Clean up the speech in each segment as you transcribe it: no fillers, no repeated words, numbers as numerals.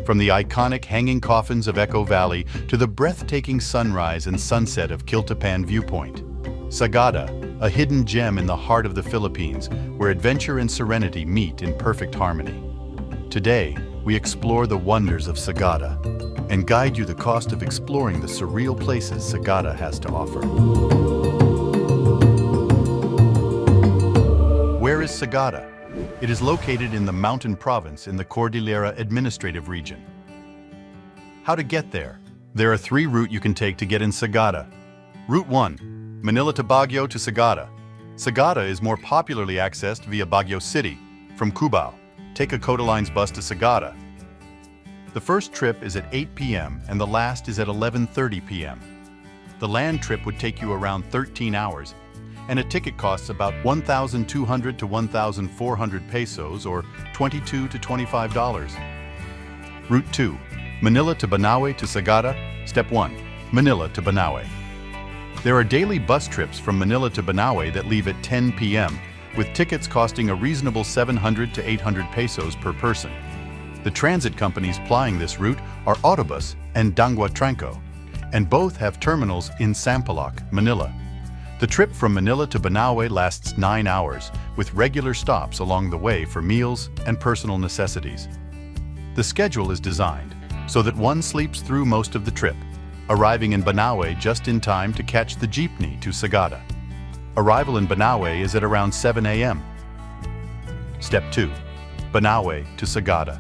from the iconic hanging coffins of Echo Valley to the breathtaking sunrise and sunset of Kiltepan viewpoint. Sagada, a hidden gem in the heart of the Philippines, where adventure and serenity meet in perfect harmony. Today, we explore the wonders of Sagada and guide you the cost of exploring the surreal places Sagada has to offer. Where is Sagada? It is located in the mountain province in the Cordillera Administrative Region. How to get there? There are 3 routes you can take to get in Sagada. Route 1, Manila to Baguio to Sagada. Sagada is more popularly accessed via Baguio City. From Cubao, take a Coda Lines bus to Sagada. The first trip is at 8 p.m. and the last is at 11:30 p.m. The land trip would take you around 13 hours, and a ticket costs about 1,200 to 1,400 pesos or $22 to $25. Route 2, Manila to Banawe to Sagada. Step 1, Manila to Banawe. There are daily bus trips from Manila to Banawe that leave at 10 p.m., with tickets costing a reasonable 700 to 800 pesos per person. The transit companies plying this route are Autobus and Dangwa Tranco, and both have terminals in Sampaloc, Manila. The trip from Manila to Banawe lasts 9 hours, with regular stops along the way for meals and personal necessities. The schedule is designed so that one sleeps through most of the trip, arriving in Banawe just in time to catch the jeepney to Sagada. Arrival in Banawe is at around 7 a.m. Step 2, Banawe to Sagada.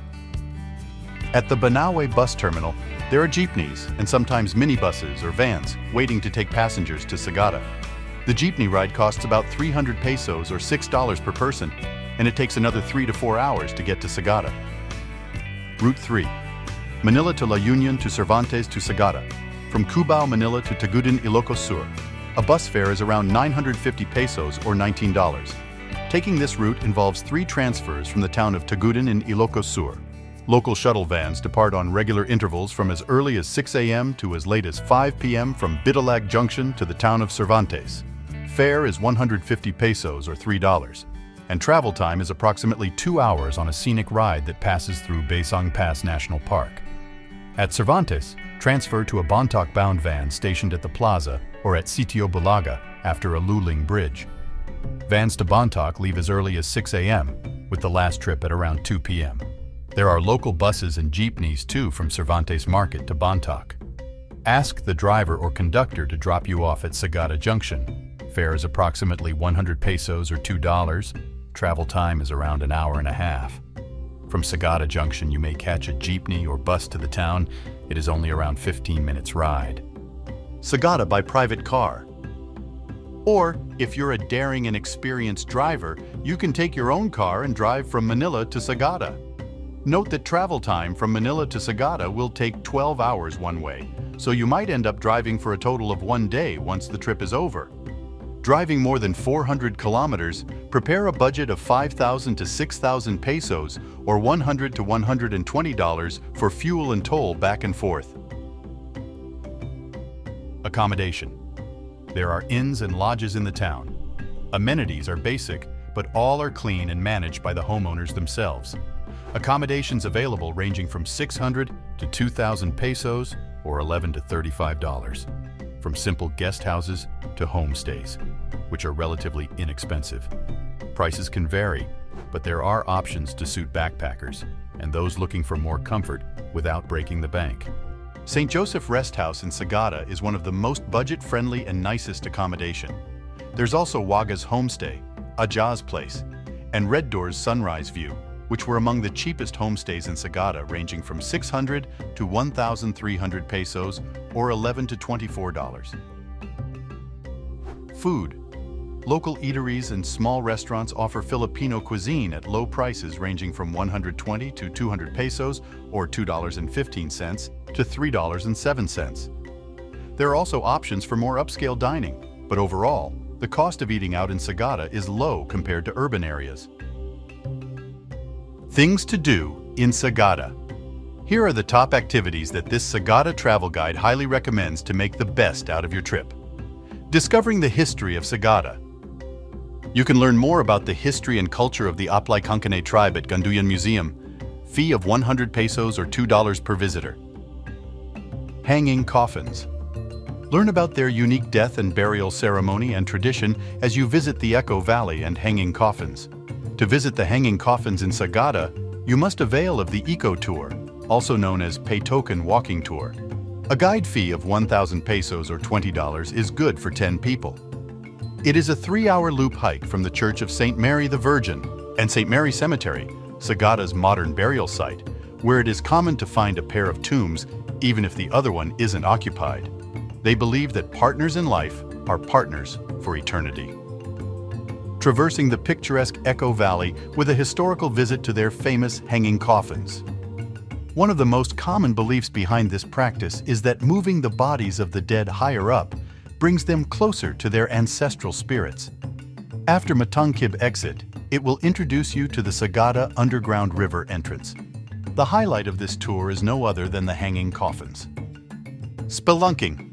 At the Banawe bus terminal, there are jeepneys and sometimes minibuses or vans waiting to take passengers to Sagada. The jeepney ride costs about 300 pesos or $6 per person, and it takes another 3 to 4 hours to get to Sagada. Route 3, Manila to La Union to Cervantes to Sagada. From Cubao, Manila to Tagudin, Ilocos Sur, a bus fare is around 950 pesos or $19. Taking this route involves 3 transfers from the town of Tagudin in Ilocos Sur. Local shuttle vans depart on regular intervals from as early as 6 a.m. to as late as 5 p.m. from Bitalag Junction to the town of Cervantes. Fare is 150 pesos or $3, and travel time is approximately 2 hours on a scenic ride that passes through Basong Pass National Park. At Cervantes, transfer to a Bontoc-bound van stationed at the plaza or at Sitio Bulaga after a Luling Bridge. Vans to Bontoc leave as early as 6 a.m., with the last trip at around 2 p.m. There are local buses and jeepneys too from Cervantes Market to Bontoc. Ask the driver or conductor to drop you off at Sagada Junction. Fare is approximately 100 pesos or $2. Travel time is around an hour and a half. From Sagada Junction, you may catch a jeepney or bus to the town. It is only around 15 minutes ride. Sagada by private car. Or, if you're a daring and experienced driver, you can take your own car and drive from Manila to Sagada. Note that travel time from Manila to Sagada will take 12 hours one way, so you might end up driving for a total of 1 day once the trip is over. Driving more than 400 kilometers, prepare a budget of 5,000 to 6,000 pesos or $100 to $120 for fuel and toll back and forth. Accommodation. There are inns and lodges in the town. Amenities are basic, but all are clean and managed by the homeowners themselves. Accommodations available ranging from 600 to 2,000 pesos or $11 to $35. From simple guest houses to homestays, which are relatively inexpensive. Prices can vary, but there are options to suit backpackers and those looking for more comfort without breaking the bank. St. Joseph Rest House in Sagada is one of the most budget-friendly and nicest accommodation. There's also Waga's Homestay, Ajah's Place, and Red Door's Sunrise View, which were among the cheapest homestays in Sagada, ranging from 600 to 1,300 pesos or $11 to $24. Food. Local eateries and small restaurants offer Filipino cuisine at low prices ranging from 120 to 200 pesos or $2.15 to $3.07. There are also options for more upscale dining, but overall, the cost of eating out in Sagada is low compared to urban areas. Things to do in Sagada. Here are the top activities that this Sagada travel guide highly recommends to make the best out of your trip. Discovering the history of Sagada. You can learn more about the history and culture of the Aplay Kangkanay tribe at Ganduyan Museum. fee of 100 pesos or $2 per visitor. Hanging coffins. Learn about their unique death and burial ceremony and tradition as you visit the Echo Valley and hanging coffins. To visit the hanging coffins in Sagada, you must avail of the Eco Tour, also known as Pay Token Walking Tour. A guide fee of 1,000 pesos or $20 is good for 10 people. It is a 3-hour loop hike from the Church of St. Mary the Virgin and St. Mary Cemetery, Sagada's modern burial site, where it is common to find a pair of tombs even if the other one isn't occupied. They believe that partners in life are partners for eternity. Traversing the picturesque Echo Valley with a historical visit to their famous hanging coffins. One of the most common beliefs behind this practice is that moving the bodies of the dead higher up brings them closer to their ancestral spirits. After Matangkib exit, it will introduce you to the Sagada Underground River entrance. The highlight of this tour is no other than the hanging coffins. Spelunking.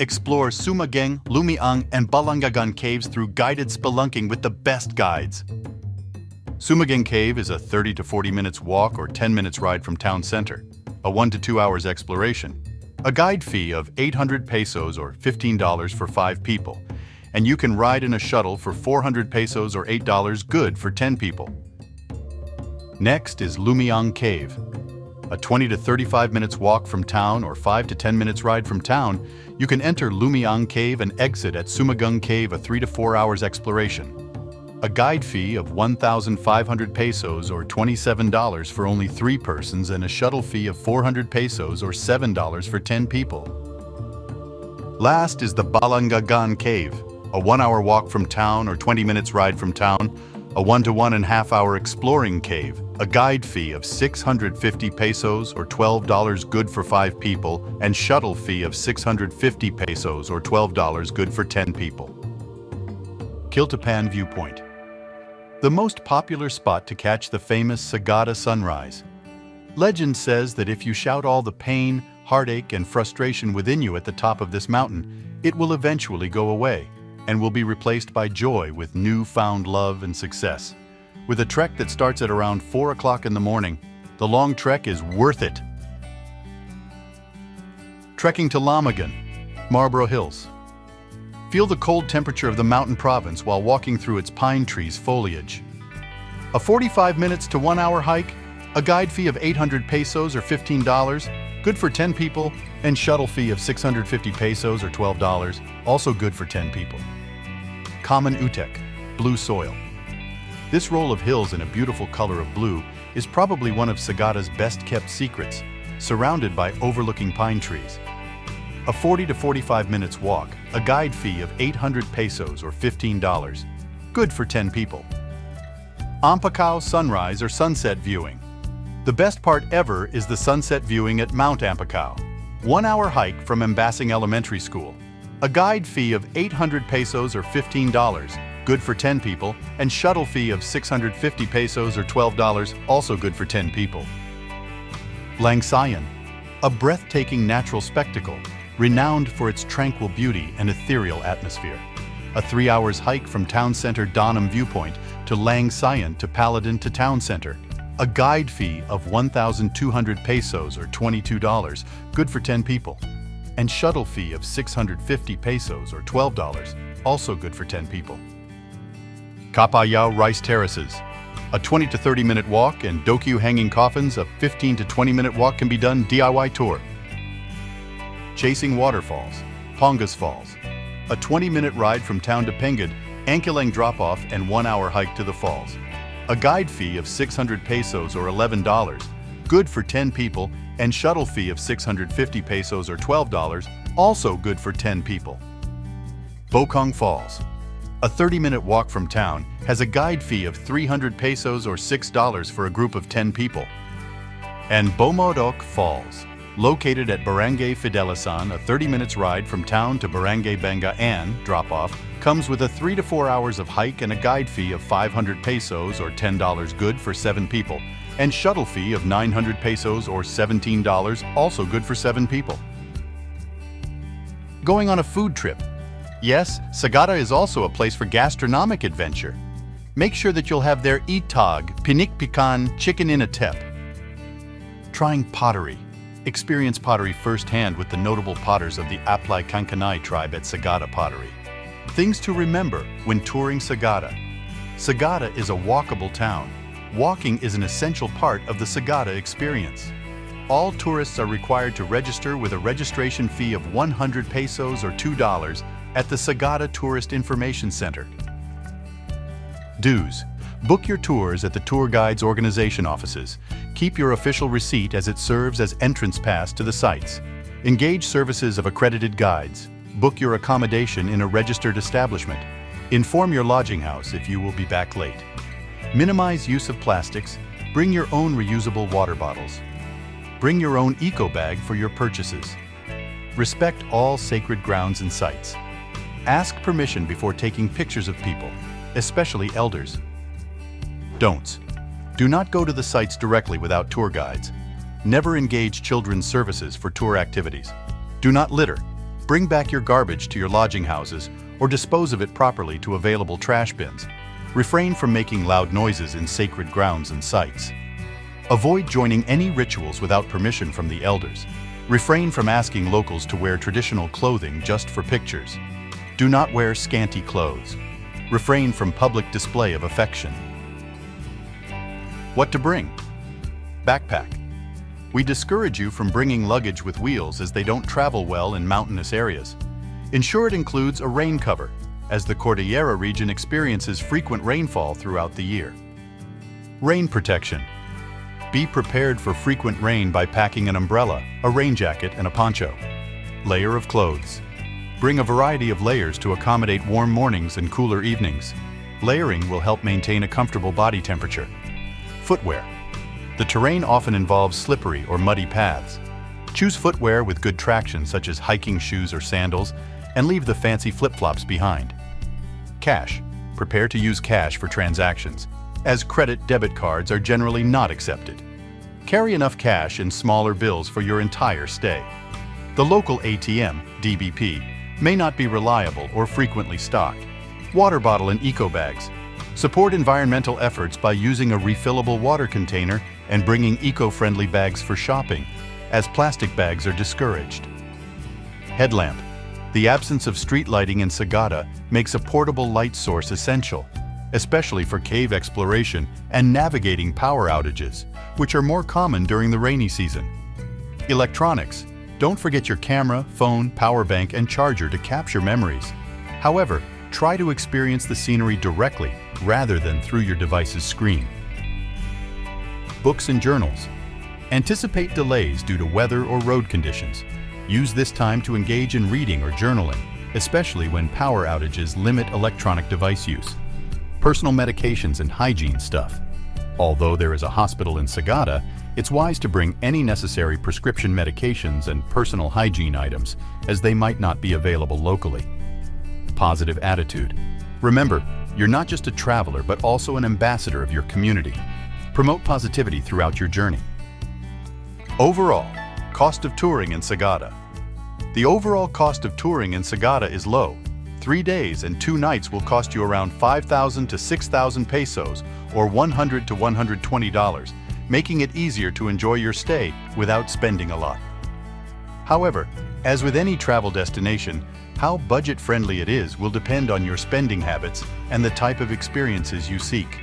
Explore Sumageng, Lumiang, and Balangagan caves through guided spelunking with the best guides. Sumageng Cave is a 30 to 40 minutes walk or 10 minutes ride from town center, a 1 to 2 hours exploration. A guide fee of 800 pesos or $15 for 5 people, and you can ride in a shuttle for 400 pesos or $8 good for 10 people. Next is Lumiang Cave. A 20 to 35 minutes walk from town or 5 to 10 minutes ride from town, you can enter Lumiang Cave and exit at Sumageng Cave, a 3 to 4 hours exploration. A guide fee of 1,500 pesos or $27 for only 3 persons and a shuttle fee of 400 pesos or $7 for 10 people. Last is the Balangagan Cave, a 1-hour walk from town or 20 minutes ride from town, a 1 to 1.5 hour exploring cave, a guide fee of 650 pesos or $12 good for 5 people, and shuttle fee of 650 pesos or $12 good for 10 people. Kiltepan Viewpoint. The most popular spot to catch the famous Sagada sunrise. Legend says that if you shout all the pain, heartache, and frustration within you at the top of this mountain, it will eventually go away and will be replaced by joy with newfound love and success. With a trek that starts at around 4 o'clock in the morning, the long trek is worth it. Trekking to Lamagan, Marlborough Hills. Feel the cold temperature of the mountain province while walking through its pine trees' foliage. A 45 minutes to 1 hour hike, a guide fee of 800 pesos or $15, good for 10 people, and shuttle fee of 650 pesos or $12, also good for 10 people. Common Utek, blue soil. This roll of hills in a beautiful color of blue is probably one of Sagada's best-kept secrets, surrounded by overlooking pine trees. A 40 to 45 minutes walk, a guide fee of 800 pesos or $15, good for 10 people. Ampacao sunrise or sunset viewing. The best part ever is the sunset viewing at Mount Ampacao. 1-hour hike from Ambasing Elementary School. A guide fee of 800 pesos or $15, good for 10 people, and shuttle fee of 650 pesos or $12, also good for 10 people. Langsayan, a breathtaking natural spectacle, renowned for its tranquil beauty and ethereal atmosphere. A 3 hours hike from town center Donham Viewpoint to Langsayan to Paladin to town center. A guide fee of 1,200 pesos or $22, good for 10 people. And shuttle fee of 650 pesos or $12, also good for 10 people. Kapayao Rice Terraces. A 20 to 30 minute walk and Dokyu Hanging Coffins, a 15 to 20 minute walk can be done DIY tour. Chasing Waterfalls, Pongas Falls. A 20-minute ride from town to Pengad, Ankilang drop-off and 1-hour hike to the falls. A guide fee of 600 pesos or $11, good for 10 people, and shuttle fee of 650 pesos or $12, also good for 10 people. Bokong Falls. A 30-minute walk from town has a guide fee of 300 pesos or $6 for a group of 10 people. And Bomodok Falls. Located at Barangay Fidelisan, a 30 minutes ride from town to Barangay Bangaan, drop-off, comes with a 3 to 4 hours of hike and a guide fee of 500 pesos or $10 good for 7 people, and shuttle fee of 900 pesos or $17, also good for 7 people. Going on a food trip. Yes, Sagada is also a place for gastronomic adventure. Make sure that you'll have their itag, pinikpikan, chicken in a tep. Trying pottery. Experience pottery firsthand with the notable potters of the Ampacao tribe at Sagada Pottery. Things to remember when touring Sagada. Sagada is a walkable town. Walking is an essential part of the Sagada experience. All tourists are required to register with a registration fee of 100 pesos or $2 at the Sagada Tourist Information Center. Dues. Book your tours at the tour guides' organization offices. Keep your official receipt as it serves as entrance pass to the sites. Engage services of accredited guides. Book your accommodation in a registered establishment. Inform your lodging house if you will be back late. Minimize use of plastics. Bring your own reusable water bottles. Bring your own eco bag for your purchases. Respect all sacred grounds and sites. Ask permission before taking pictures of people, especially elders. Don'ts. Do not go to the sites directly without tour guides. Never engage children's services for tour activities. Do not litter. Bring back your garbage to your lodging houses or dispose of it properly to available trash bins. Refrain from making loud noises in sacred grounds and sites. Avoid joining any rituals without permission from the elders. Refrain from asking locals to wear traditional clothing just for pictures. Do not wear scanty clothes. Refrain from public display of affection. What to bring? Backpack. We discourage you from bringing luggage with wheels as they don't travel well in mountainous areas. Ensure it includes a rain cover, as the Cordillera region experiences frequent rainfall throughout the year. Rain protection. Be prepared for frequent rain by packing an umbrella, a rain jacket, and a poncho. Layer of clothes. Bring a variety of layers to accommodate warm mornings and cooler evenings. Layering will help maintain a comfortable body temperature. Footwear. The terrain often involves slippery or muddy paths. Choose footwear with good traction such as hiking shoes or sandals, and leave the fancy flip-flops behind. Cash. Prepare to use cash for transactions, as credit/debit cards are generally not accepted. Carry enough cash in smaller bills for your entire stay. The local ATM, DBP, may not be reliable or frequently stocked. Water bottle and eco bags. Support environmental efforts by using a refillable water container and bringing eco-friendly bags for shopping, as plastic bags are discouraged. Headlamp. The absence of street lighting in Sagada makes a portable light source essential, especially for cave exploration and navigating power outages, which are more common during the rainy season. Electronics. Don't forget your camera, phone, power bank, and charger to capture memories. However, try to experience the scenery directly rather than through your device's screen. Books and journals. Anticipate delays due to weather or road conditions. Use this time to engage in reading or journaling, especially when power outages limit electronic device use. Personal medications and hygiene stuff. Although there is a hospital in Sagada, it's wise to bring any necessary prescription medications and personal hygiene items, as they might not be available locally. Positive attitude. Remember, you're not just a traveler, but also an ambassador of your community. Promote positivity throughout your journey. Overall, cost of touring in Sagada. The overall cost of touring in Sagada is low. 3 days and 2 nights will cost you around 5,000 to 6,000 pesos, or $100 to $120, making it easier to enjoy your stay without spending a lot. However, as with any travel destination, how budget-friendly it is will depend on your spending habits and the type of experiences you seek.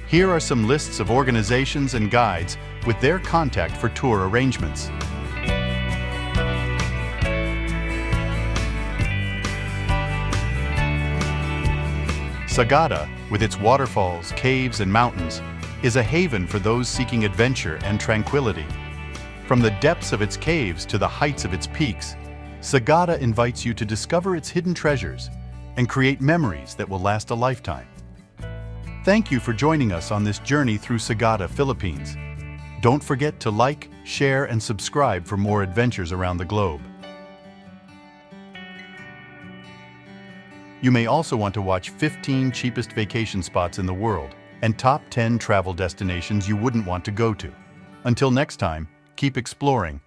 Here are some lists of organizations and guides with their contact for tour arrangements. Sagada, with its waterfalls, caves, and mountains, is a haven for those seeking adventure and tranquility. From the depths of its caves to the heights of its peaks, Sagada invites you to discover its hidden treasures and create memories that will last a lifetime. Thank you for joining us on this journey through Sagada, Philippines. Don't forget to like, share, and subscribe for more adventures around the globe. You may also want to watch 15 cheapest vacation spots in the world and top 10 travel destinations you wouldn't want to go to. Until next time, keep exploring